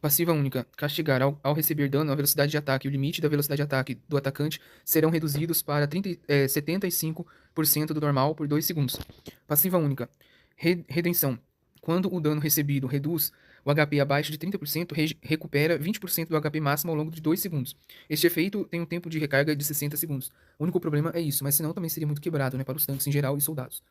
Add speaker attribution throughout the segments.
Speaker 1: Passiva única. Castigar. Ao receber dano, a velocidade de ataque e o limite da velocidade de ataque do atacante serão reduzidos para 75% do normal por 2 segundos. Passiva única. Redenção. Quando o dano recebido reduz o HP abaixo de 30%, recupera 20% do HP máximo ao longo de 2 segundos. Este efeito tem um tempo de recarga de 60 segundos. O único problema é isso, mas senão também seria muito quebrado, né, para os tanques em geral e soldados.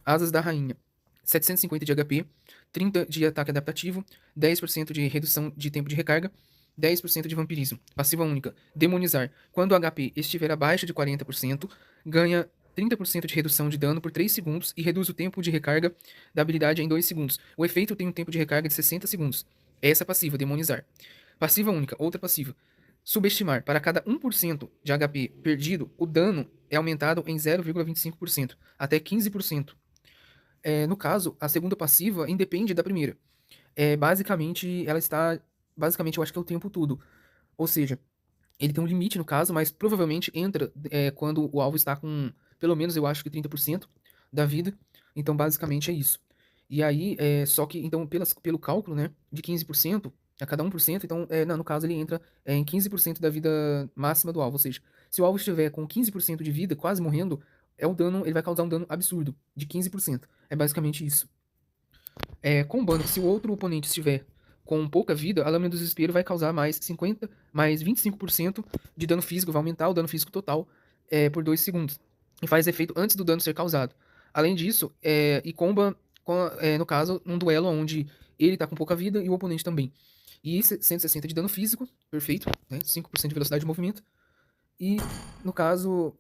Speaker 1: Asas da Rainha. 750 de HP, 30 de ataque adaptativo, 10% de redução de tempo de recarga, 10% de vampirismo. Passiva única. Demonizar. Quando o HP estiver abaixo de 40%, ganha 30% de redução de dano por 3 segundos e reduz o tempo de recarga da habilidade em 2 segundos. O efeito tem um tempo de recarga de 60 segundos. Essa passiva, demonizar. Passiva única, outra passiva. Subestimar. Para cada 1% de HP perdido, o dano é aumentado em 0,25%, até 15%. No caso, a segunda passiva independe da primeira. Basicamente, ela está. Basicamente, eu acho que é o tempo todo. Ou seja, ele tem um limite no caso, mas provavelmente entra quando o alvo está com, pelo menos eu acho que 30% da vida. Então, basicamente é isso. E aí, só que, então, pelo cálculo, né, de 15% a cada 1%, então, não, no caso, ele entra em 15% da vida máxima do alvo. Ou seja, se o alvo estiver com 15% de vida, quase morrendo, ele vai causar um dano absurdo, de 15%. É basicamente isso. Combando, se o outro oponente estiver com pouca vida, a lâmina do desespero vai causar mais 25% de dano físico, vai aumentar o dano físico total por 2 segundos. E faz efeito antes do dano ser causado. Além disso, e comba, no caso, um duelo onde ele tá com pouca vida e o oponente também. E 160 de dano físico, perfeito, né? 5% de velocidade de movimento. E, no caso,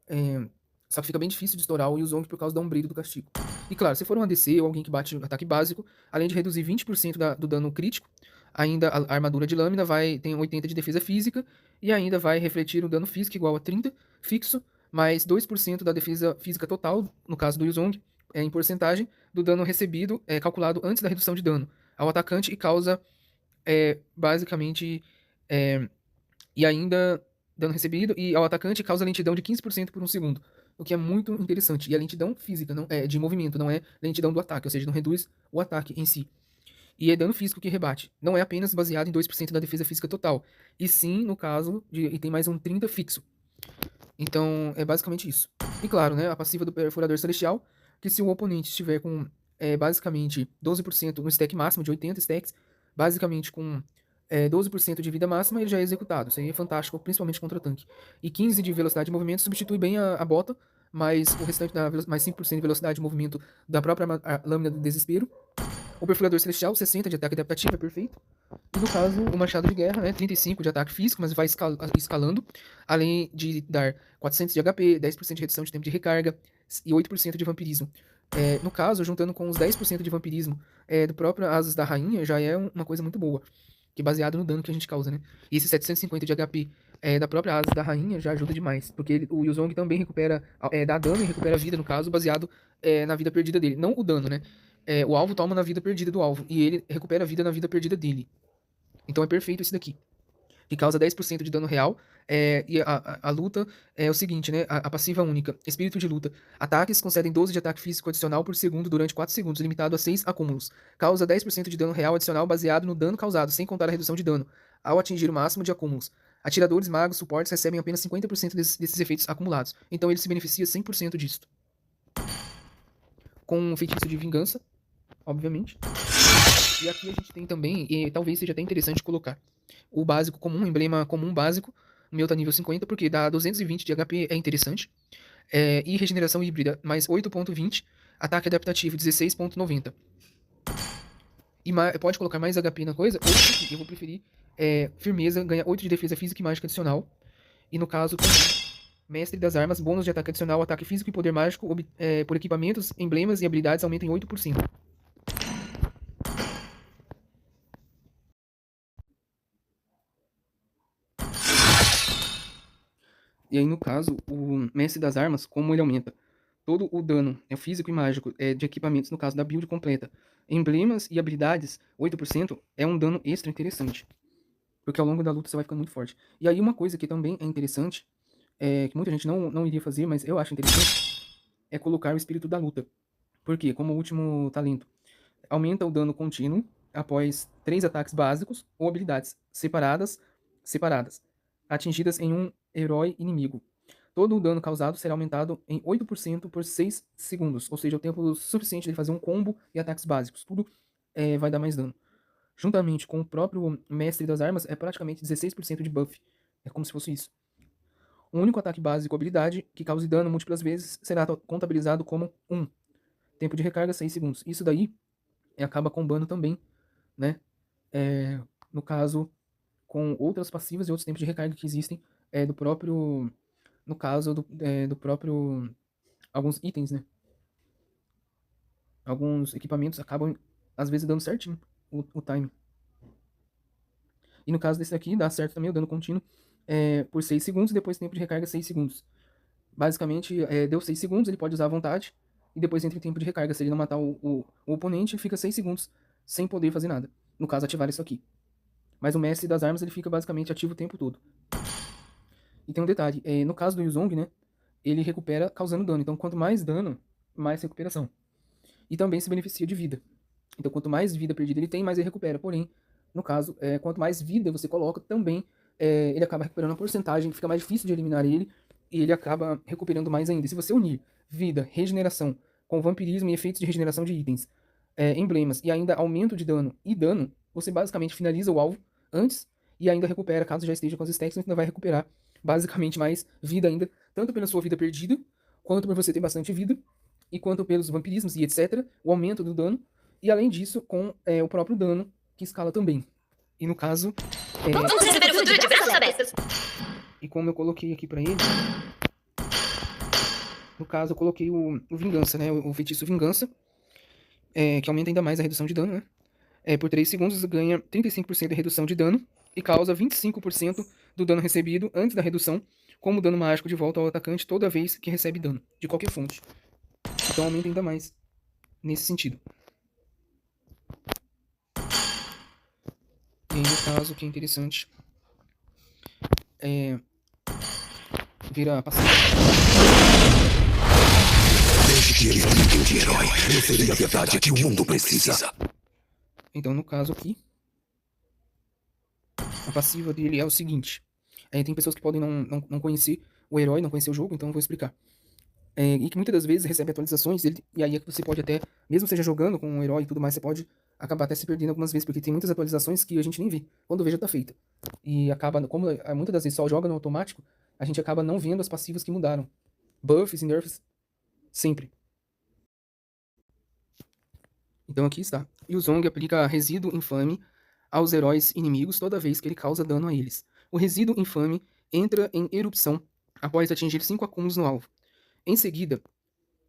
Speaker 1: é, só que fica bem difícil de estourar o Yuzong por causa da Umbredo do castigo. E claro, se for um ADC ou alguém que bate ataque básico, além de reduzir 20% do dano crítico, ainda a armadura de lâmina tem 80 de defesa física e ainda vai refletir o dano físico igual a 30 fixo, mais 2% da defesa física total, no caso do Yuzong, em porcentagem do dano recebido, calculado antes da redução de dano ao atacante e causa basicamente é, e ainda dano recebido e ao atacante causa lentidão de 15% por um segundo, o que é muito interessante. E a lentidão física não é de movimento, não é lentidão do ataque, ou seja, não reduz o ataque em si. E é dano físico que rebate. Não é apenas baseado em 2% da defesa física total, e sim, no caso, e tem mais um 30 fixo. Então, é basicamente isso. E claro, né, a passiva do Perfurador Celestial, que se o oponente estiver com basicamente 12% no stack máximo de 80 stacks, basicamente com 12% de vida máxima, ele já é executado. Isso aí é fantástico, principalmente contra tanque. E 15 de velocidade de movimento substitui bem a bota, mas o restante mais 5% de velocidade de movimento da própria lâmina do desespero. O Perfurador Celestial, 60 de ataque adaptativo, é perfeito. E no caso, o Machado de Guerra, né, 35 de ataque físico, mas vai escalando, além de dar 400 de HP, 10% de redução de tempo de recarga e 8% de vampirismo. No caso, juntando com os 10% de vampirismo do próprio Asas da Rainha, já é uma coisa muito boa, que é baseado no dano que a gente causa, né? E esse 750 de HP da própria Asas da Rainha já ajuda demais, porque o Yuzong também recupera, dá dano e recupera vida, no caso, baseado na vida perdida dele. Não o dano, né? O alvo toma na vida perdida do alvo, e ele recupera a vida na vida perdida dele. Então é perfeito esse daqui. Que causa 10% de dano real. E a luta é o seguinte, né? A passiva única. Espírito de luta. Ataques concedem 12 de ataque físico adicional por segundo durante 4 segundos, limitado a 6 acúmulos. Causa 10% de dano real adicional baseado no dano causado, sem contar a redução de dano, ao atingir o máximo de acúmulos. Atiradores, magos, suportes recebem apenas 50% desses efeitos acumulados. Então ele se beneficia 100% disso. Com um feitiço de vingança, obviamente. E aqui a gente tem também, e talvez seja até interessante colocar, o básico comum, o emblema comum básico. O meu tá nível 50, porque dá 220 de HP, é interessante. E regeneração híbrida, mais 8.20. Ataque adaptativo, 16.90. E pode colocar mais HP na coisa, ou eu vou preferir firmeza, ganha 8 de defesa física e mágica adicional. E no caso, também, mestre das armas, bônus de ataque adicional, ataque físico e poder mágico por equipamentos, emblemas e habilidades aumentam em 8%. E aí, no caso, o mestre das armas, como ele aumenta todo o dano físico e mágico de equipamentos, no caso da build completa, emblemas e habilidades, 8%, é um dano extra interessante. Porque ao longo da luta você vai ficando muito forte. E aí uma coisa que também é interessante, que muita gente não iria fazer, mas eu acho interessante, é colocar o espírito da luta. Por quê? Como último talento. Aumenta o dano contínuo após 3 ataques básicos ou habilidades separadas, atingidas em um herói inimigo. Todo o dano causado será aumentado em 8% por 6 segundos, ou seja, o tempo suficiente de fazer um combo e ataques básicos. Tudo vai dar mais dano. Juntamente com o próprio mestre das armas, é praticamente 16% de buff. É como se fosse isso. Um único ataque básico ou habilidade que cause dano múltiplas vezes será contabilizado como 1. Tempo de recarga, 6 segundos. Isso daí acaba combando também, né? No caso, com outras passivas e outros tempos de recarga que existem do próprio... No caso do próprio... Alguns itens, né? Alguns equipamentos acabam, às vezes, dando certinho o time. E no caso desse aqui, dá certo também o dano contínuo por 6 segundos e depois tempo de recarga 6 segundos. Basicamente, deu 6 segundos, ele pode usar à vontade, e depois entra em tempo de recarga. Se ele não matar o oponente, ele fica 6 segundos sem poder fazer nada. No caso, ativar isso aqui. Mas o mestre das armas, ele fica basicamente ativo o tempo todo. E tem um detalhe, no caso do Yuzong, né, ele recupera causando dano. Então, quanto mais dano, mais recuperação. E também se beneficia de vida. Então, quanto mais vida perdida ele tem, mais ele recupera. Porém, no caso, quanto mais vida você coloca, também ele acaba recuperando uma porcentagem, fica mais difícil de eliminar ele, e ele acaba recuperando mais ainda. E se você unir vida, regeneração, com vampirismo e efeitos de regeneração de itens, emblemas, e ainda aumento de dano e dano, você basicamente finaliza o alvo antes e ainda recupera, caso já esteja com os stacks, você ainda vai recuperar basicamente mais vida ainda, tanto pela sua vida perdida, quanto por você ter bastante vida, e quanto pelos vampirismos e etc., o aumento do dano, e além disso, com o próprio dano, que escala também. E no caso...
Speaker 2: Vamos receber o futuro de braços abertos!
Speaker 1: E como eu coloquei aqui pra ele... No caso, eu coloquei o Vingança, né? O feitiço Vingança, que aumenta ainda mais a redução de dano, né? Por 3 segundos ganha 35% de redução de dano e causa 25% do dano recebido antes da redução, como dano mágico de volta ao atacante toda vez que recebe dano, de qualquer fonte. Então aumenta ainda mais nesse sentido. E aí, no caso, que é interessante, vira passiva.
Speaker 3: Deixe que ele fique de herói. Eu serei a verdade que o mundo precisa.
Speaker 1: Então, no caso aqui, a passiva dele é o seguinte. Tem pessoas que podem não conhecer o herói, não conhecer o jogo, então eu vou explicar. E que muitas das vezes recebe atualizações, e aí é que você pode até, mesmo seja jogando com um herói e tudo mais, você pode acabar até se perdendo algumas vezes, porque tem muitas atualizações que a gente nem vê. Quando vê, já tá feita. E acaba, como muitas das vezes só joga no automático, a gente acaba não vendo as passivas que mudaram. Buffs e nerfs, sempre. Então aqui está. Yuzong aplica resíduo infame aos heróis inimigos toda vez que ele causa dano a eles. O resíduo infame entra em erupção após atingir 5 acúmulos no alvo. Em seguida,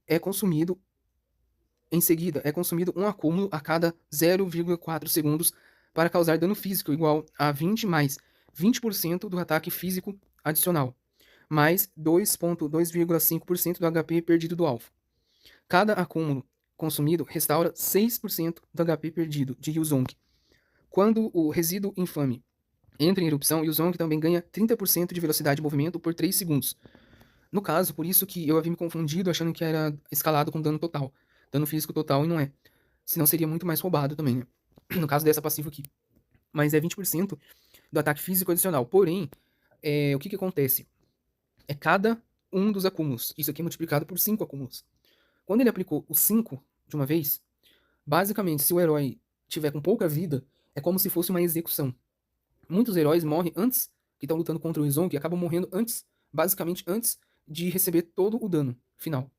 Speaker 1: é consumido um acúmulo a cada 0,4 segundos para causar dano físico igual a 20 mais 20% do ataque físico adicional, mais 2,5% do HP perdido do alvo. Cada acúmulo consumido restaura 6% do HP perdido de Yuzong. Quando o resíduo infame entra em erupção, Yuzong também ganha 30% de velocidade de movimento por 3 segundos. No caso, por isso que eu havia me confundido achando que era escalado com dano total. Dano físico total e não é. Senão seria muito mais roubado também, né? No caso dessa passiva aqui. Mas é 20% do ataque físico adicional. Porém, o que acontece? É cada um dos acúmulos. Isso aqui é multiplicado por 5 acúmulos. Quando ele aplicou os 5 de uma vez, basicamente, se o herói tiver com pouca vida, é como se fosse uma execução. Muitos heróis morrem antes, que estão lutando contra o Yuzong, e acabam morrendo antes, basicamente antes de receber todo o dano final.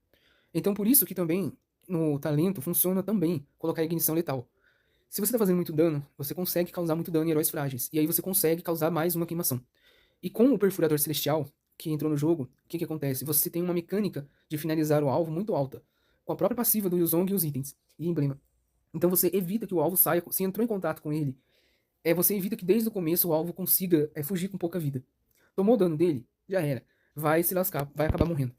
Speaker 1: Então por isso que também no talento funciona também colocar a ignição letal. Se você está fazendo muito dano, você consegue causar muito dano em heróis frágeis, e aí você consegue causar mais uma queimação. E com o Perfurador Celestial, que entrou no jogo, o que acontece? Você tem uma mecânica de finalizar o alvo muito alta, com a própria passiva do Yuzong e os itens, e emblema. Então você evita que o alvo saia, se entrou em contato com ele, você evita que desde o começo o alvo consiga fugir com pouca vida. Tomou o dano dele, já era. Vai se lascar, vai acabar morrendo.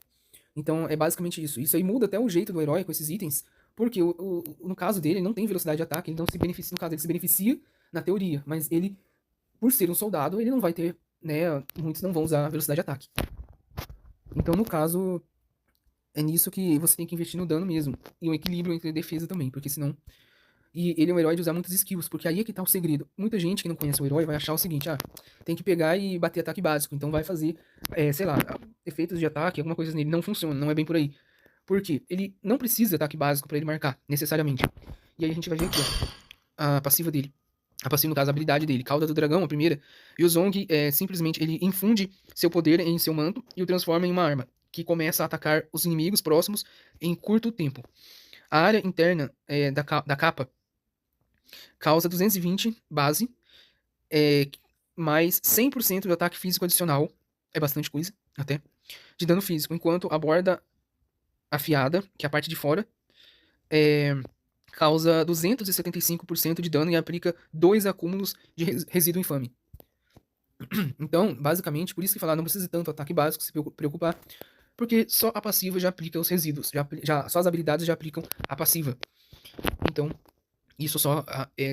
Speaker 1: Então é basicamente isso. Isso aí muda até o jeito do herói com esses itens, porque no caso dele, ele não tem velocidade de ataque, ele não se beneficia, no caso, ele se beneficia na teoria, mas ele, por ser um soldado, ele não vai ter, né, muitos não vão usar velocidade de ataque. Então, no caso, é nisso que você tem que investir no dano mesmo, e um equilíbrio entre defesa também, porque senão E ele é um herói de usar muitas skills, porque aí é que tá o segredo. Muita gente que não conhece o herói vai achar o seguinte, tem que pegar e bater ataque básico, então vai fazer, sei lá, efeitos de ataque, alguma coisa nele. Não funciona, não é bem por aí. Por quê? Ele não precisa de ataque básico pra ele marcar, necessariamente. E aí a gente vai ver aqui, ó, a passiva dele. A passiva, no caso, a habilidade dele. Cauda do Dragão, a primeira. E o Zong, simplesmente, ele infunde seu poder em seu manto e o transforma em uma arma, que começa a atacar os inimigos próximos em curto tempo. A área interna da capa causa 220 base, mais 100% do ataque físico adicional, é bastante coisa, até, de dano físico, enquanto a borda afiada, que é a parte de fora, causa 275% de dano e aplica 2 acúmulos de resíduo infame. Então, basicamente, por isso que falar, não precisa tanto ataque básico se preocupar, porque só a passiva já aplica os resíduos, só as habilidades já aplicam a passiva. Então, isso só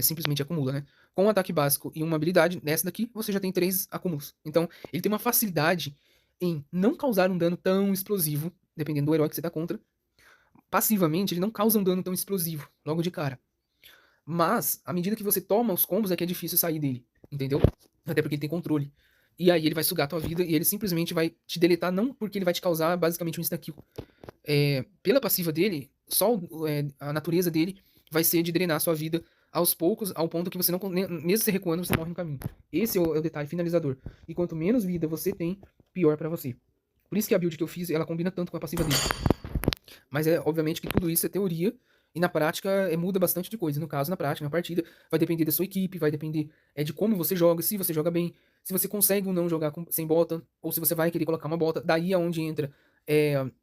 Speaker 1: simplesmente acumula, né? Com um ataque básico e uma habilidade, nessa daqui, você já tem 3 acúmulos. Então, ele tem uma facilidade em não causar um dano tão explosivo, dependendo do herói que você tá contra. Passivamente, ele não causa um dano tão explosivo, logo de cara. Mas, à medida que você toma os combos, é que é difícil sair dele, entendeu? Até porque ele tem controle. E aí ele vai sugar a tua vida e ele simplesmente vai te deletar, não porque ele vai te causar basicamente um insta-kill. Pela passiva dele, só a natureza dele vai ser de drenar a sua vida aos poucos, ao ponto que você não, mesmo se recuando, você morre no caminho. Esse é o detalhe finalizador. E quanto menos vida você tem, pior pra você. Por isso que a build que eu fiz, ela combina tanto com a passiva dele. Mas obviamente que tudo isso é teoria, e na prática muda bastante de coisa. No caso, na prática, na partida, vai depender da sua equipe, vai depender de como você joga, se você joga bem, se você consegue ou não jogar sem bota, ou se você vai querer colocar uma bota. Daí é onde entra,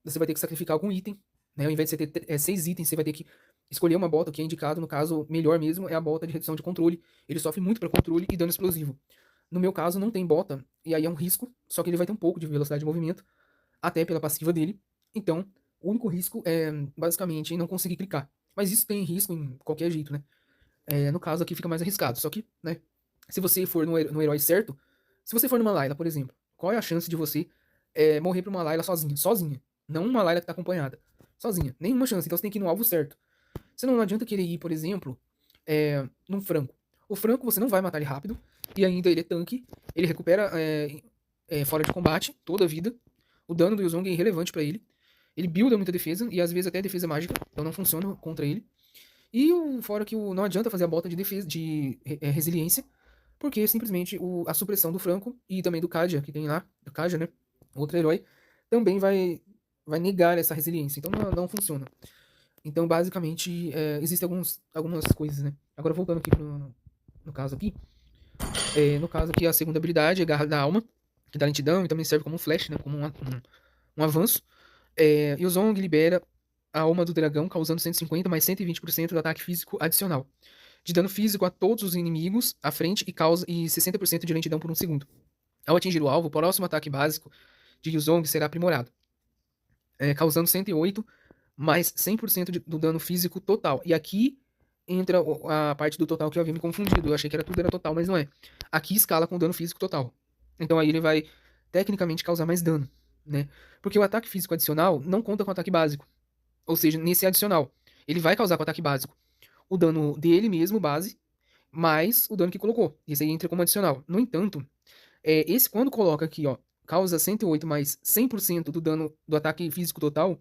Speaker 1: você vai ter que sacrificar algum item, né? Ao invés de você ter 6 itens, você vai ter que escolher uma bota, que é indicado, no caso, melhor mesmo, é a bota de redução de controle. Ele sofre muito para controle e dano explosivo. No meu caso, não tem bota, e aí é um risco, só que ele vai ter um pouco de velocidade de movimento, até pela passiva dele. Então, o único risco é, basicamente, não conseguir clicar. Mas isso tem risco em qualquer jeito, né? No caso aqui fica mais arriscado. Só que, né? Se você for no herói certo, se você for numa Layla, por exemplo, qual é a chance de você morrer pra uma Layla sozinha? Sozinha. Não uma Layla que tá acompanhada. Sozinha. Nenhuma chance. Então você tem que ir no alvo certo. Você não adianta querer ir, por exemplo, num Franco. O Franco você não vai matar ele rápido. E ainda ele é tanque. Ele recupera fora de combate toda a vida. O dano do Yuzong é irrelevante pra ele. Ele builda muita defesa, e às vezes até defesa mágica, então não funciona contra ele. E fora que não adianta fazer a bota de defesa, de resiliência, porque simplesmente a supressão do Franco e também do Kaja, que tem lá, do Kaja, né, outro herói, também vai negar essa resiliência, então não funciona. Então, basicamente, existem algumas coisas, né. Agora, voltando aqui no caso aqui, no caso aqui a segunda habilidade é Garra da Alma, que dá lentidão e também serve como um flash, né, como um avanço. E o Zong libera a alma do dragão, causando 150 mais 120% do ataque físico adicional. De dano físico a todos os inimigos à frente e 60% de lentidão por 1 segundo. Ao atingir o alvo, o próximo ataque básico de Yuzong será aprimorado, causando 108 mais 100% do dano físico total. E aqui entra a parte do total que eu havia me confundido. Eu achei que tudo era total, mas não é. Aqui escala com dano físico total. Então aí ele vai tecnicamente causar mais dano, né? Porque o ataque físico adicional não conta com o ataque básico. Ou seja, nesse adicional, ele vai causar com o ataque básico o dano dele mesmo, base, mais o dano que colocou. Esse aí entra como adicional. No entanto, esse quando coloca aqui, ó, causa 108 mais 100% do dano do ataque físico total,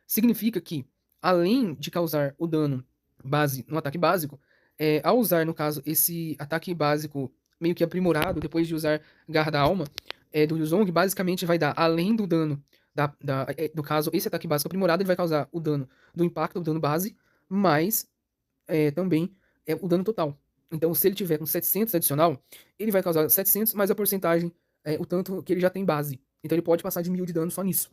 Speaker 1: significa que, além de causar o dano base no ataque básico, ao usar, no caso, esse ataque básico meio que aprimorado, depois de usar Garra da Alma, do Yuzong, basicamente vai dar, além do dano, no caso, esse ataque básico aprimorado, ele vai causar o dano do impacto, o dano base, mais também o dano total. Então, se ele tiver com 700 adicional, ele vai causar 700 mais a porcentagem, o tanto que ele já tem base. Então, ele pode passar de 1000 de dano só nisso.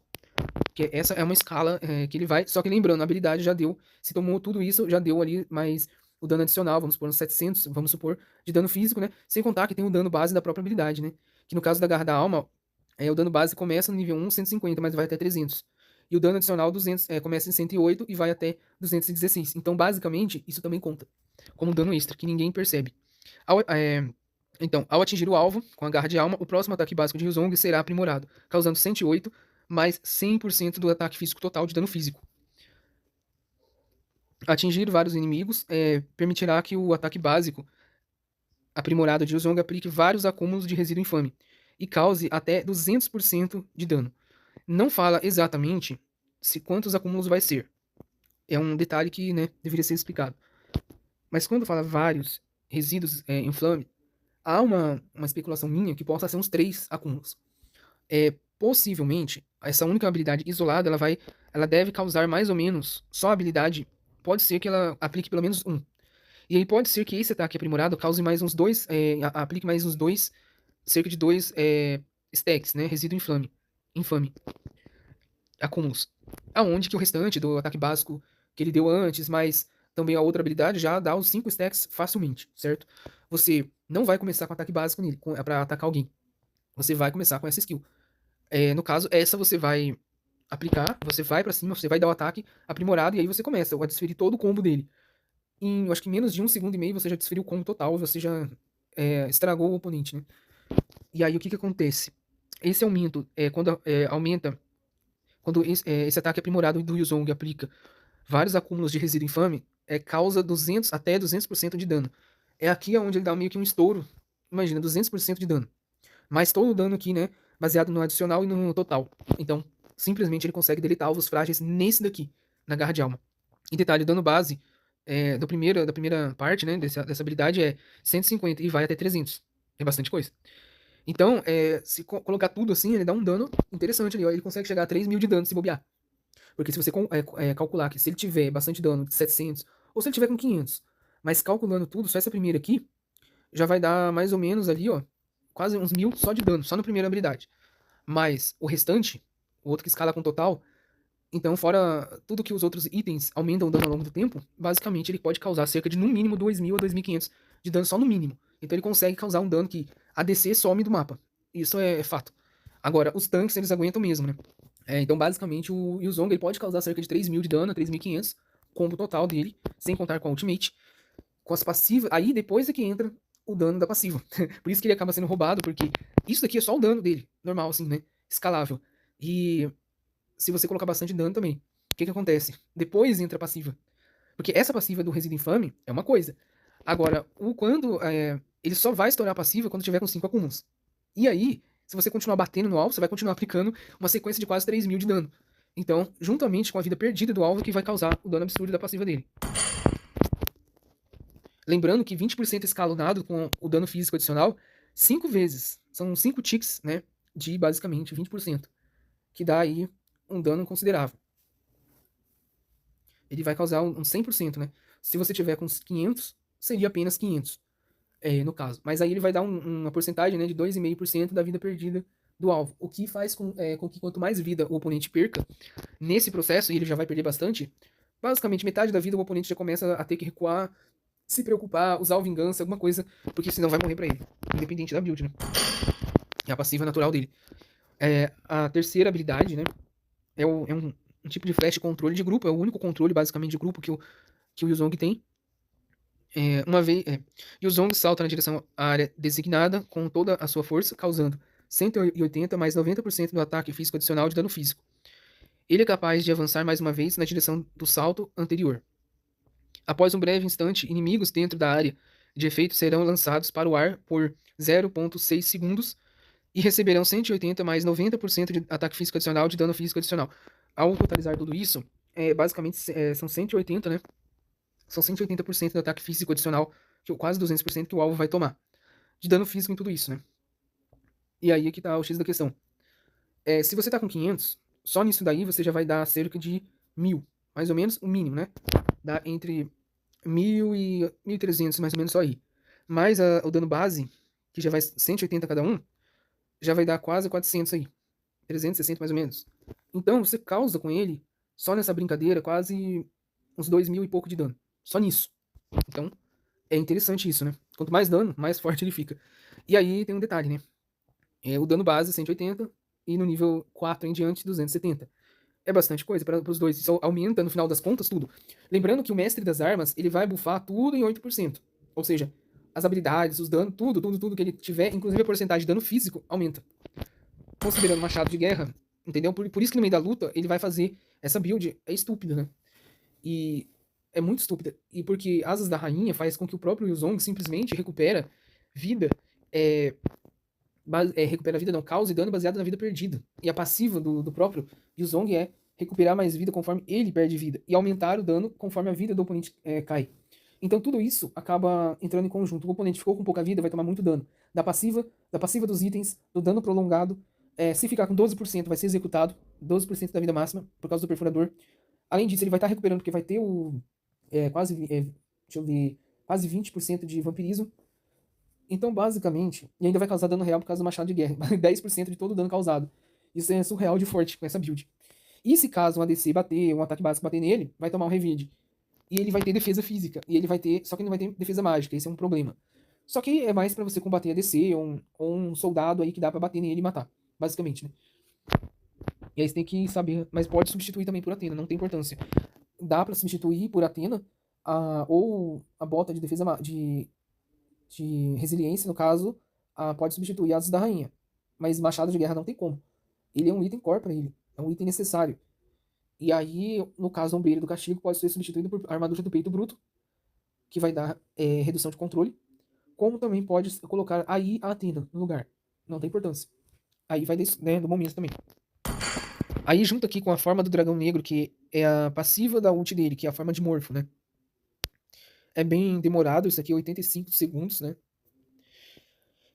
Speaker 1: Porque essa é uma escala que ele vai... Só que lembrando, a habilidade já deu... Se tomou tudo isso, já deu ali mais o dano adicional, vamos supor, uns 700, vamos supor, de dano físico, né? Sem contar que tem o dano base da própria habilidade, né? Que no caso da Garra da Alma, o dano base começa no nível 1, 150, mas vai até 300. E o dano adicional 200, começa em 108 e vai até 216. Então, basicamente, isso também conta como dano extra, que ninguém percebe. Então, ao atingir o alvo com a Garra de Alma, o próximo ataque básico de Yuzong será aprimorado, causando 108 mais 100% do ataque físico total de dano físico. Atingir vários inimigos permitirá que o ataque básico aprimorado de Yuzong aplique vários acúmulos de resíduo infame e cause até 200% de dano. Não fala exatamente se quantos acúmulos vai ser. É um detalhe que, né, deveria ser explicado. Mas quando fala vários resíduos infame, há uma especulação minha que possa ser uns 3 acúmulos. Possivelmente, essa única habilidade isolada, ela deve causar mais ou menos, só a habilidade, pode ser que ela aplique pelo menos um. E aí pode ser que esse ataque aprimorado cause mais uns 2, aplique mais uns 2, cerca de 2 stacks, né, resíduo infame, acúmulos. Aonde que o restante do ataque básico que ele deu antes, mas também a outra habilidade já dá os 5 stacks facilmente, certo? Você não vai começar com ataque básico nele, pra atacar alguém. Você vai começar com essa skill. No caso, essa você vai aplicar, você vai pra cima, você vai dar o ataque aprimorado e aí você começa a desferir todo o combo dele. Em, eu acho que menos de 1,5 segundos você já desferiu o combo total, você já estragou o oponente, né? E aí o que que acontece? Esse aumento, quando esse ataque aprimorado do Yuzong aplica vários acúmulos de resíduo infame, causa 200, até 200% de dano. É aqui onde ele dá meio que um estouro, imagina, 200% de dano. Mas todo o dano aqui, né, baseado no adicional e no total. Então, simplesmente ele consegue deletar alvos frágeis nesse daqui, na garra de alma. E detalhe, o dano base da primeira parte, né, dessa habilidade é 150 e vai até 300. É bastante coisa. Então, se colocar tudo assim, ele dá um dano interessante ali, ó. Ele consegue chegar a 3.000 de dano se bobear. Porque se você calcular que se ele tiver bastante dano de 700, ou se ele tiver com 500, mas calculando tudo, só essa primeira aqui, já vai dar mais ou menos ali, ó, quase uns 1.000 só de dano, só na primeira habilidade. Mas o restante, o outro que escala com total, então fora tudo que os outros itens aumentam o dano ao longo do tempo, basicamente ele pode causar cerca de no mínimo 2.000 a 2.500 de dano só no mínimo. Então ele consegue causar um dano que a DC some do mapa. Isso é fato. Agora, os tanques eles aguentam mesmo, né? Então basicamente o Yuzong ele pode causar cerca de 3.000 de dano, 3.500, combo total dele, sem contar com a ultimate. Com as passivas, aí depois é que entra o dano da passiva. Por isso que ele acaba sendo roubado, porque isso daqui é só o dano dele, normal assim, né? Escalável. E se você colocar bastante dano também, o que que acontece? Depois entra a passiva. Porque essa passiva do Resíduo Infame é uma coisa. Agora, quando ele só vai estourar a passiva quando tiver com 5 acúmulos. E aí, se você continuar batendo no alvo, você vai continuar aplicando uma sequência de quase 3.000 de dano. Então, juntamente com a vida perdida do alvo, que vai causar o dano absurdo da passiva dele. Lembrando que 20% escalonado com o dano físico adicional, 5 vezes. São 5 ticks, né? De basicamente 20%. Que dá aí um dano considerável. Ele vai causar um 100%, né? Se você tiver com 500, seria apenas 500, no caso. Mas aí ele vai dar uma porcentagem, né, de 2,5% da vida perdida do alvo. O que faz com que quanto mais vida o oponente perca, nesse processo, e ele já vai perder bastante, basicamente metade da vida o oponente já começa a ter que recuar, se preocupar, usar o vingança, alguma coisa, porque senão vai morrer pra ele. Independente da build, né? É a passiva natural dele. A terceira habilidade, né, é um tipo de flash controle de grupo, é o único controle basicamente de grupo que o Yuzong tem. Yuzong salta na direção à área designada com toda a sua força, causando 180 mais 90% do ataque físico adicional de dano físico. Ele é capaz de avançar mais uma vez na direção do salto anterior. Após um breve instante, inimigos dentro da área de efeito serão lançados para o ar por 0,6 segundos e receberão 180 mais 90% de ataque físico adicional de dano físico adicional. Ao totalizar tudo isso, basicamente são 180, né? São 180% do ataque físico adicional, quase 200% que o alvo vai tomar. De dano físico em tudo isso, né? E aí é que tá o X da questão. Se você tá com 500, só nisso daí você já vai dar cerca de 1.000. Mais ou menos, o mínimo, né? Dá entre 1.000 e 1.300, mais ou menos só aí. Mais o dano base, que já vai 180 cada um, já vai dar quase 400 aí. 360 mais ou menos. Então você causa com ele, só nessa brincadeira, quase uns 2.000 e pouco de dano. Só nisso. Então, é interessante isso, né? Quanto mais dano, mais forte ele fica. E aí tem um detalhe, né? O dano base 180 e no nível 4 em diante 270. É bastante coisa para os dois. Isso aumenta no final das contas tudo. Lembrando que o mestre das armas, ele vai buffar tudo em 8%. Ou seja, as habilidades, os danos, tudo que ele tiver, inclusive a porcentagem de dano físico, aumenta. Considerando machado de guerra, entendeu? Por isso que no meio da luta ele vai fazer essa build, é estúpido, né? E é muito estúpida. E porque Asas da Rainha faz com que o próprio Yuzong simplesmente recupera vida, recupera vida não, causa e dano baseado na vida perdida. E a passiva do próprio Yuzong é recuperar mais vida conforme ele perde vida, e aumentar o dano conforme a vida do oponente cai. Então tudo isso acaba entrando em conjunto. O oponente ficou com pouca vida, vai tomar muito dano. Da passiva dos itens, do dano prolongado. Se ficar com 12%, vai ser executado. 12% da vida máxima, por causa do perfurador. Além disso, ele vai estar recuperando, porque vai ter deixa eu ver, quase 20% de vampirismo. Então, basicamente, e ainda vai causar dano real por causa do machado de guerra. 10% de todo o dano causado. Isso é surreal de forte com essa build. E se caso um ADC bater, um ataque básico bater nele, vai tomar um revide. E ele vai ter defesa física. E ele vai ter. Só que ele não vai ter defesa mágica. Esse é um problema. Só que é mais pra você combater ADC ou um soldado aí que dá pra bater nele e matar. Basicamente, né? E aí você tem que saber. Mas pode substituir também por Athena, não tem importância. Dá pra substituir por Athena ou a bota de defesa de resiliência, no caso, pode substituir Asas da Rainha. Mas Machado de Guerra não tem como. Ele é um item core pra ele. É um item necessário. E aí, no caso, a Ombreira do Castigo pode ser substituído por Armadura do Peito Bruto, que vai dar redução de controle. Como também pode colocar aí a Athena no lugar. Não tem importância. Aí vai do momento também. Aí junto aqui com a forma do Dragão Negro, que é a passiva da ult dele, que é a forma de Morfo, né? É bem demorado, isso aqui é 85 segundos, né?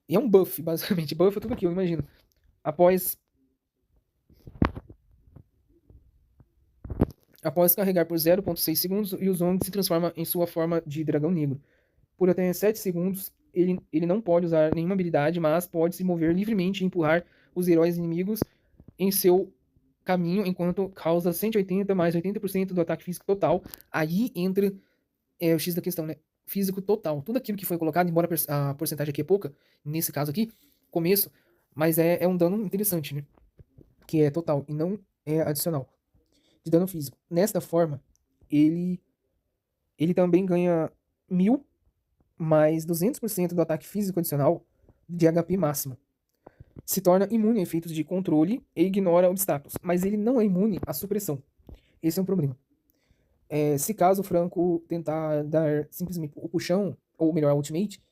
Speaker 1: E é um buff, basicamente. Buff é tudo aquilo, imagina. Após carregar por 0.6 segundos, o Yuzong se transforma em sua forma de Dragão Negro. Por até 7 segundos, ele não pode usar nenhuma habilidade, mas pode se mover livremente e empurrar os heróis inimigos em seu caminho, enquanto causa 180 mais 80% do ataque físico total. Aí entra o X da questão, né? Físico total. Tudo aquilo que foi colocado, embora a porcentagem aqui é pouca, nesse caso aqui, começo, mas é um dano interessante, né? Que é total e não é adicional de dano físico. Nesta forma, ele também ganha 1000 mais 200% do ataque físico adicional de HP máximo. Se torna imune a efeitos de controle e ignora obstáculos, mas ele não é imune à supressão. Esse é um problema. Se caso o Franco tentar dar simplesmente o puxão, ou melhor, a ultimate,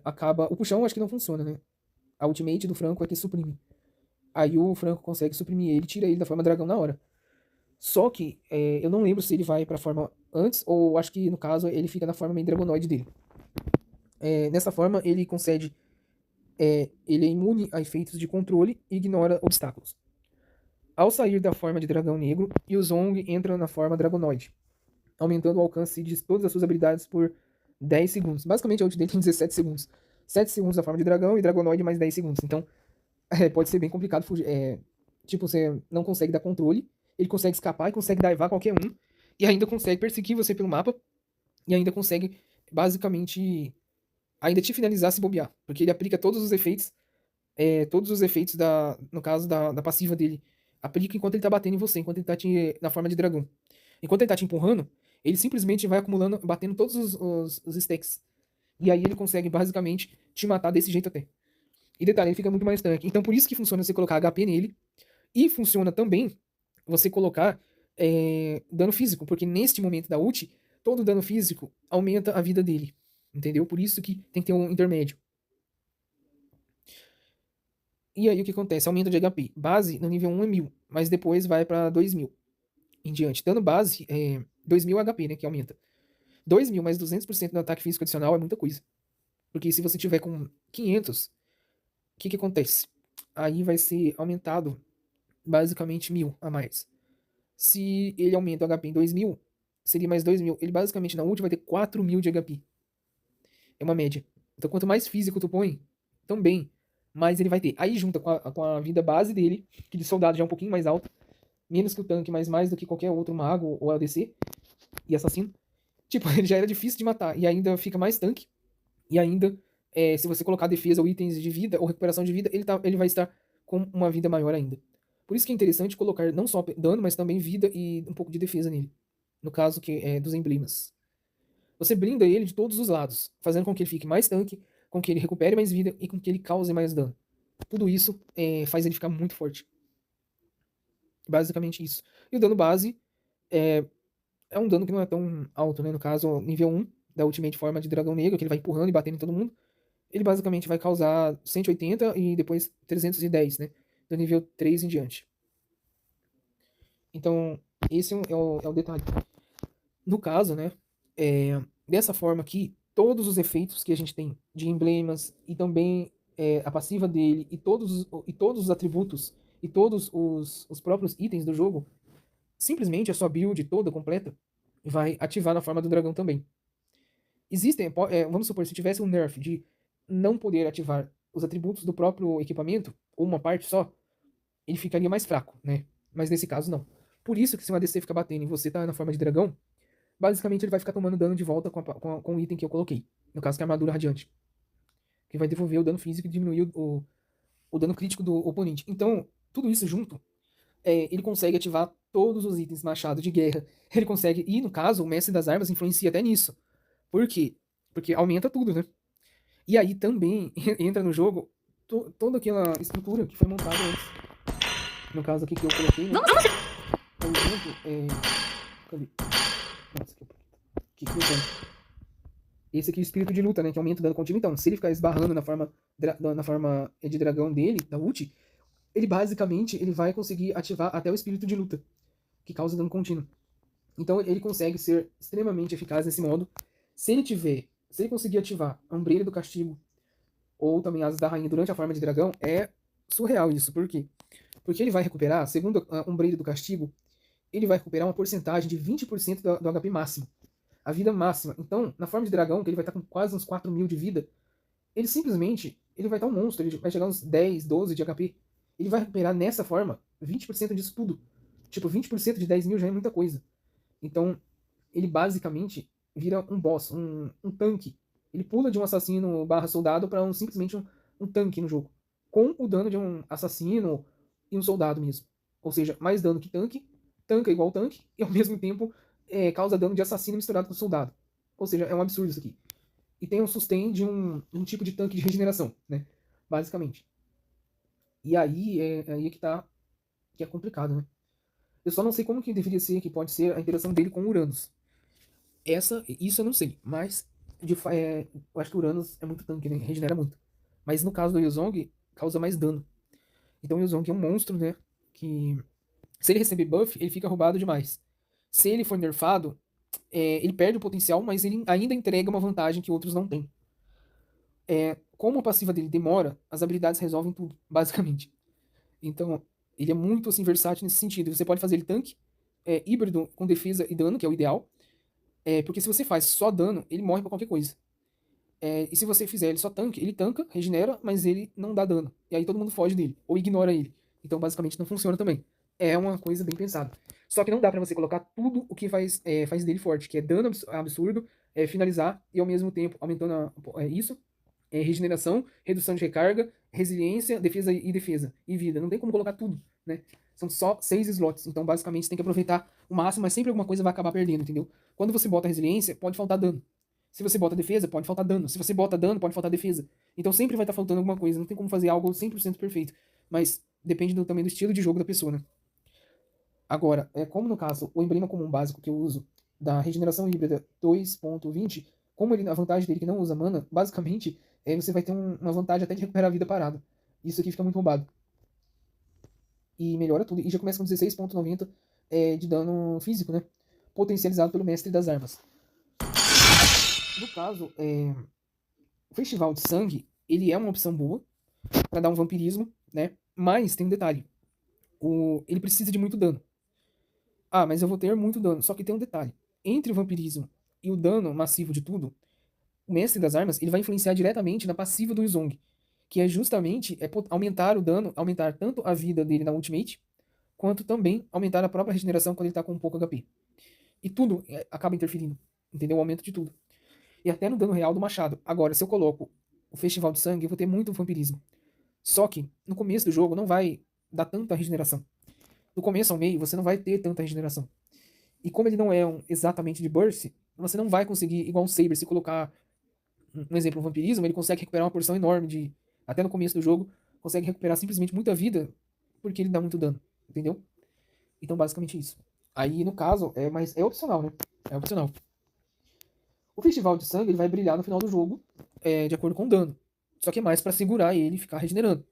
Speaker 1: acaba. O puxão acho que não funciona, né? A ultimate do Franco é que suprime. Aí o Franco consegue suprimir ele, tira ele da forma dragão na hora. Só que eu não lembro se ele vai pra forma antes, ou acho que no caso ele fica na forma meio dragonoide dele. Nessa forma ele concede. Ele é imune a efeitos de controle e ignora obstáculos. Ao sair da forma de dragão negro, Yuzong entra na forma dragonoide, aumentando o alcance de todas as suas habilidades por 10 segundos. Basicamente a ult dele tem 17 segundos. 7 segundos na forma de dragão e dragonoide mais 10 segundos. Então pode ser bem complicado fugir. Tipo, você não consegue dar controle, ele consegue escapar e consegue daivar qualquer um, e ainda consegue perseguir você pelo mapa, e ainda consegue, basicamente, ainda te finalizar se bobear, porque ele aplica todos os efeitos, no caso da passiva dele, aplica enquanto ele tá batendo em você, enquanto ele tá na forma de dragão. Enquanto ele tá te empurrando, ele simplesmente vai acumulando, batendo todos os stacks. E aí ele consegue, basicamente, te matar desse jeito até. E detalhe, ele fica muito mais tanque. Então por isso que funciona você colocar HP nele, e funciona também você colocar dano físico, porque neste momento da ult, todo dano físico aumenta a vida dele. Entendeu? Por isso que tem que ter um intermédio. E aí o que acontece? Aumento de HP. Base no nível 1 é 1000, mas depois vai pra 2000 em diante. Dano base é 2000 HP, né? Que aumenta. 2000 mais 200% do ataque físico adicional é muita coisa. Porque se você tiver com 500, o que acontece? Aí vai ser aumentado basicamente 1000 a mais. Se ele aumenta o HP em 2000, seria mais 2000. Ele basicamente na ult vai ter 4000 de HP. É uma média. Então quanto mais físico tu põe, também mais ele vai ter. Aí junta com a vida base dele, que de soldado já é um pouquinho mais alta, menos que o tanque, mas mais do que qualquer outro mago ou ADC e assassino. Tipo, ele já era difícil de matar, e ainda fica mais tanque, e ainda, se você colocar defesa ou itens de vida, ou recuperação de vida, ele vai estar com uma vida maior ainda. Por isso que é interessante colocar não só dano, mas também vida e um pouco de defesa nele. No caso que é dos emblemas. Você blinda ele de todos os lados, fazendo com que ele fique mais tanque, com que ele recupere mais vida e com que ele cause mais dano. Tudo isso faz ele ficar muito forte. Basicamente isso. E o dano base é um dano que não é tão alto, né? No caso, nível 1 da Ultimate forma de Dragão Negro, que ele vai empurrando e batendo em todo mundo. Ele basicamente vai causar 180 e depois 310, né? Do nível 3 em diante. Então, esse é o detalhe. No caso, né? Dessa forma aqui, todos os efeitos que a gente tem de emblemas e também a passiva dele e todos os atributos e todos os próprios itens do jogo, simplesmente a sua build toda completa vai ativar na forma do dragão também. Vamos supor, se tivesse um nerf de não poder ativar os atributos do próprio equipamento, ou uma parte só, ele ficaria mais fraco, né? Mas nesse caso não. Por isso que se um ADC fica batendo e você tá na forma de dragão, basicamente ele vai ficar tomando dano de volta com o item que eu coloquei. No caso que é a armadura radiante. Que vai devolver o dano físico e diminuir o dano crítico do oponente. Então, tudo isso junto, ele consegue ativar todos os itens machado de guerra. Ele consegue, e no caso, o mestre das armas influencia até nisso. Por quê? Porque aumenta tudo, né? E aí também entra no jogo toda aquela estrutura que foi montada antes. No caso aqui que eu coloquei, né? Por exemplo, cadê? Nossa, que eu esse aqui é o espírito de luta, né? Que aumenta o dano contínuo. Então, se ele ficar esbarrando na forma de dragão dele, da ult, ele basicamente ele vai conseguir ativar até o espírito de luta, que causa dano contínuo. Então, ele consegue ser extremamente eficaz nesse modo. Se ele conseguir ativar a Ombreira do Castigo, ou também Asas da Rainha durante a forma de dragão, é surreal isso. Por quê? Porque ele vai recuperar, segundo a Ombreira do Castigo, ele vai recuperar uma porcentagem de 20% do HP máximo. A vida máxima. Então, na forma de dragão, que ele vai estar com quase uns 4.000 de vida, ele simplesmente ele vai estar um monstro. Ele vai chegar uns 10, 12 de HP. Ele vai recuperar nessa forma 20% disso tudo. Tipo, 20% de 10.000 já é muita coisa. Então, ele basicamente vira um boss, um tanque. Ele pula de um assassino barra soldado para simplesmente um tanque no jogo. Com o dano de um assassino e um soldado mesmo. Ou seja, mais dano que tanque, tanca igual tanque, e ao mesmo tempo causa dano de assassino misturado com soldado. Ou seja, é um absurdo isso aqui. E tem um sustain de um tipo de tanque de regeneração, né? Basicamente. E aí aí que é complicado, né? Eu só não sei como que deveria ser, que pode ser a interação dele com o Uranus. Isso eu não sei, mas eu acho que o Uranus é muito tanque, né? Regenera muito. Mas no caso do Yuzong, causa mais dano. Então o Yuzong é um monstro, né? Que se ele receber buff, ele fica roubado demais. Se ele for nerfado, ele perde o potencial, mas ele ainda entrega uma vantagem que outros não têm. Como a passiva dele demora, as habilidades resolvem tudo, basicamente. Então, ele é muito assim, versátil nesse sentido. Você pode fazer ele tanque, híbrido com defesa e dano, que é o ideal. Porque se você faz só dano, ele morre pra qualquer coisa. E se você fizer ele só tanque, ele tanca, regenera, mas ele não dá dano. E aí todo mundo foge dele, ou ignora ele. Então, basicamente, não funciona também. É uma coisa bem pensada. Só que não dá pra você colocar tudo o que faz dele forte, que é dano absurdo, finalizar e ao mesmo tempo aumentando isso, regeneração, redução de recarga, resiliência, defesa e vida. Não tem como colocar tudo, né? São só 6 slots, então basicamente você tem que aproveitar o máximo, mas sempre alguma coisa vai acabar perdendo, entendeu? Quando você bota resiliência, pode faltar dano. Se você bota defesa, pode faltar dano. Se você bota dano, pode faltar defesa. Então sempre vai estar faltando alguma coisa, não tem como fazer algo 100% perfeito. Mas depende também do estilo de jogo da pessoa, né? Agora, como no caso, o emblema comum básico que eu uso da regeneração híbrida 2.20, como a vantagem dele que não usa mana, basicamente você vai ter uma vantagem até de recuperar a vida parada. Isso aqui fica muito roubado. E melhora tudo. E já começa com 16.90 de dano físico, né? Potencializado pelo mestre das armas. No caso, o Festival de Sangue, ele é uma opção boa para dar um vampirismo, né? Mas tem um detalhe. Ele precisa de muito dano. Ah, mas eu vou ter muito dano. Só que tem um detalhe. Entre o vampirismo e o dano massivo de tudo, o mestre das armas ele vai influenciar diretamente na passiva do Yuzong, que é justamente aumentar o dano, aumentar tanto a vida dele na ultimate, quanto também aumentar a própria regeneração quando ele tá com pouco HP. E tudo acaba interferindo, entendeu? O aumento de tudo. E até no dano real do machado. Agora, se eu coloco o Festival de Sangue, eu vou ter muito vampirismo. Só que, no começo do jogo, não vai dar tanta regeneração. Do começo ao meio, você não vai ter tanta regeneração. E como ele não é exatamente de burst, você não vai conseguir, igual um Saber, se colocar um exemplo, um vampirismo, ele consegue recuperar uma porção enorme até no começo do jogo, consegue recuperar simplesmente muita vida, porque ele dá muito dano, entendeu? Então, basicamente isso. Aí, no caso, mas é opcional, né? É opcional. O Festival de Sangue ele vai brilhar no final do jogo, de acordo com o dano. Só que é mais pra segurar ele e ficar regenerando.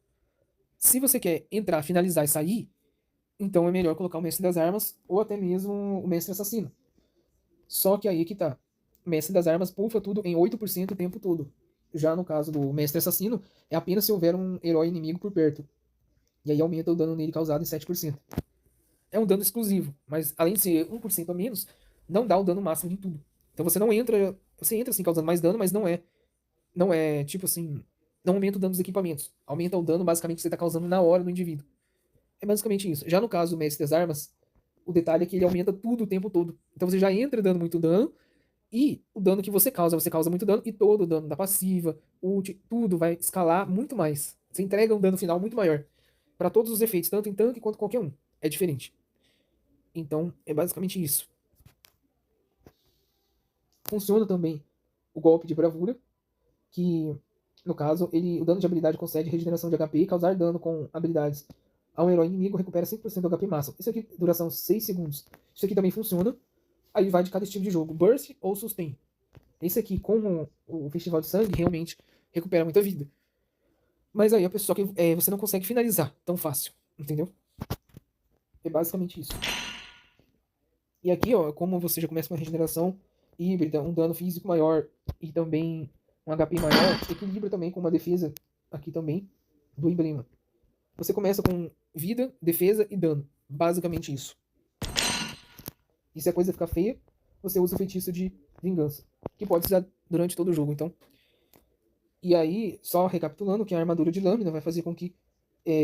Speaker 1: Se você quer entrar, finalizar e sair, então é melhor colocar o Mestre das Armas ou até mesmo o Mestre Assassino. Só que aí que tá. O Mestre das Armas pulfa tudo em 8% o tempo todo. Já no caso do Mestre Assassino, é apenas se houver um herói inimigo por perto. E aí aumenta o dano nele causado em 7%. É um dano exclusivo, mas além de ser 1% a menos, não dá o dano máximo de tudo. Então você não entra. Você entra assim causando mais dano, mas não é tipo assim. Não aumenta o dano dos equipamentos. Aumenta o dano basicamente que você está causando na hora no indivíduo. É basicamente isso. Já no caso do Mestre das Armas, o detalhe é que ele aumenta tudo o tempo todo. Então você já entra dando muito dano, e o dano que você causa muito dano, e todo o dano da passiva, ult, tudo vai escalar muito mais. Você entrega um dano final muito maior. Para todos os efeitos, tanto em tanque quanto qualquer um. É diferente. Então, é basicamente isso. Funciona também o golpe de bravura, que, no caso, o dano de habilidade concede regeneração de HP e causar dano com habilidades a um herói inimigo recupera 5% do HP máximo. Isso aqui, duração 6 segundos. Isso aqui também funciona. Aí vai de cada estilo de jogo, Burst ou Sustain. Esse aqui, com o Festival de Sangue, realmente recupera muita vida. Mas aí a pessoa que você não consegue finalizar tão fácil, entendeu? É basicamente isso. E aqui, ó, como você já começa com uma regeneração híbrida, um dano físico maior e também um HP maior, equilibra também com uma defesa aqui também do emblema. Você começa com vida, defesa e dano. Basicamente isso. E se a coisa ficar feia, você usa o feitiço de vingança, que pode usar durante todo o jogo, então. E aí, só recapitulando, que a armadura de lâmina vai fazer com que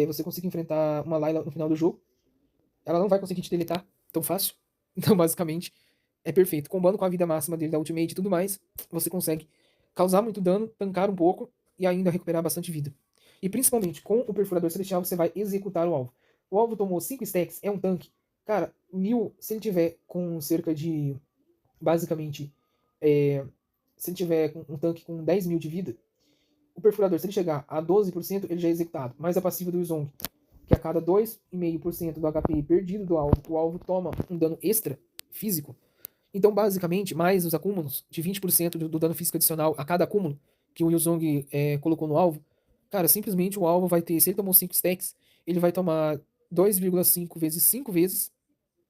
Speaker 1: você consiga enfrentar uma Layla no final do jogo. Ela não vai conseguir te deletar tão fácil. Então, basicamente, é perfeito. Combando com a vida máxima dele da ultimate e tudo mais, você consegue causar muito dano, tancar um pouco e ainda recuperar bastante vida. E principalmente, com o Perfurador Celestial, você vai executar o alvo. O alvo tomou 5 stacks, é um tanque. Cara, 1000, se ele tiver com cerca de... Basicamente, se ele tiver com um tanque com 10.000 de vida, o Perfurador, se ele chegar a 12%, ele já é executado. Mais a passiva do Yuzong, que a cada 2,5% do HP perdido do alvo, o alvo toma um dano extra físico. Então, basicamente, mais os acúmulos de 20% do dano físico adicional a cada acúmulo que o Yuzong colocou no alvo, cara, simplesmente o alvo vai ter, se ele tomou 5 stacks, ele vai tomar 2,5 vezes 5 vezes,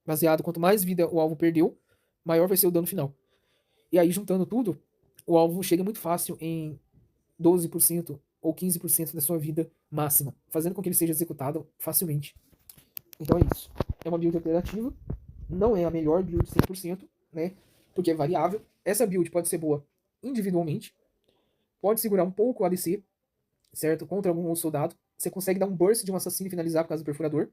Speaker 1: baseado quanto mais vida o alvo perdeu, maior vai ser o dano final. E aí, juntando tudo, o alvo chega muito fácil em 12% ou 15% da sua vida máxima, fazendo com que ele seja executado facilmente. Então é isso. É uma build alternativa, não é a melhor build 100%, né? Porque é variável. Essa build pode ser boa individualmente, pode segurar um pouco o ADC, certo? Contra algum outro soldado. Você consegue dar um burst de um assassino e finalizar por causa do perfurador.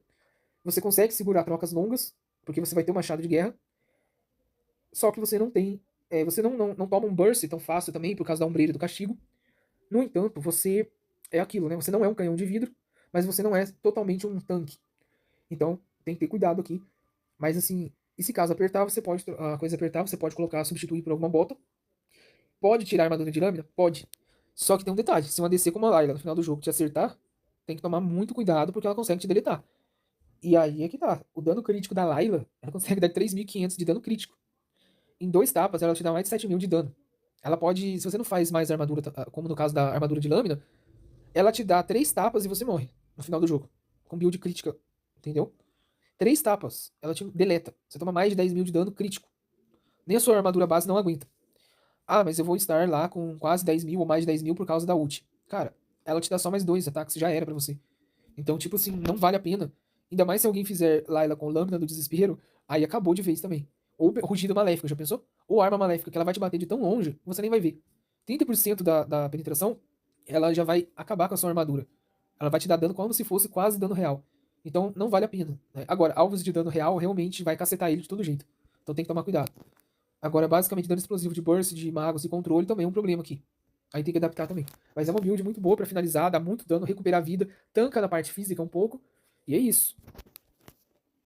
Speaker 1: Você consegue segurar trocas longas, porque você vai ter um machado de guerra. Só que você não tem. Você não toma um burst tão fácil também, por causa da ombreira do castigo. No entanto, você é aquilo, né? Você não é um canhão de vidro, mas você não é totalmente um tanque. Então, tem que ter cuidado aqui. Mas assim, e se caso apertar, a coisa apertar, você pode colocar, substituir por alguma bota. Pode tirar a armadura de lâmina? Pode. Só que tem um detalhe, se uma DC como a Layla no final do jogo te acertar, tem que tomar muito cuidado porque ela consegue te deletar. E aí é que tá. O dano crítico da Layla, ela consegue dar 3.500 de dano crítico. Em 2 tapas, ela te dá mais de 7.000 de dano. Ela pode, se você não faz mais armadura, como no caso da armadura de lâmina, ela te dá 3 tapas e você morre no final do jogo. Com build crítica, entendeu? 3 tapas, ela te deleta. Você toma mais de 10.000 de dano crítico. Nem a sua armadura base não aguenta. Ah, mas eu vou estar lá com quase 10.000 ou mais de 10.000 por causa da ult. Cara, ela te dá só mais 2 ataques, já era pra você. Então, tipo assim, não vale a pena. Ainda mais se alguém fizer Layla com lâmina do desespero, aí acabou de vez também. Ou rugido maléfico, já pensou? Ou arma maléfica, que ela vai te bater de tão longe, você nem vai ver. 30% da penetração, ela já vai acabar com a sua armadura. Ela vai te dar dano como se fosse quase dano real. Então, não vale a pena, né? Agora, alvos de dano real realmente vai cacetar ele de todo jeito. Então tem que tomar cuidado. Agora, basicamente, dano explosivo de burst, de magos e controle também é um problema aqui. Aí tem que adaptar também. Mas é uma build muito boa pra finalizar, dá muito dano, recuperar a vida, tanca na parte física um pouco. E é isso.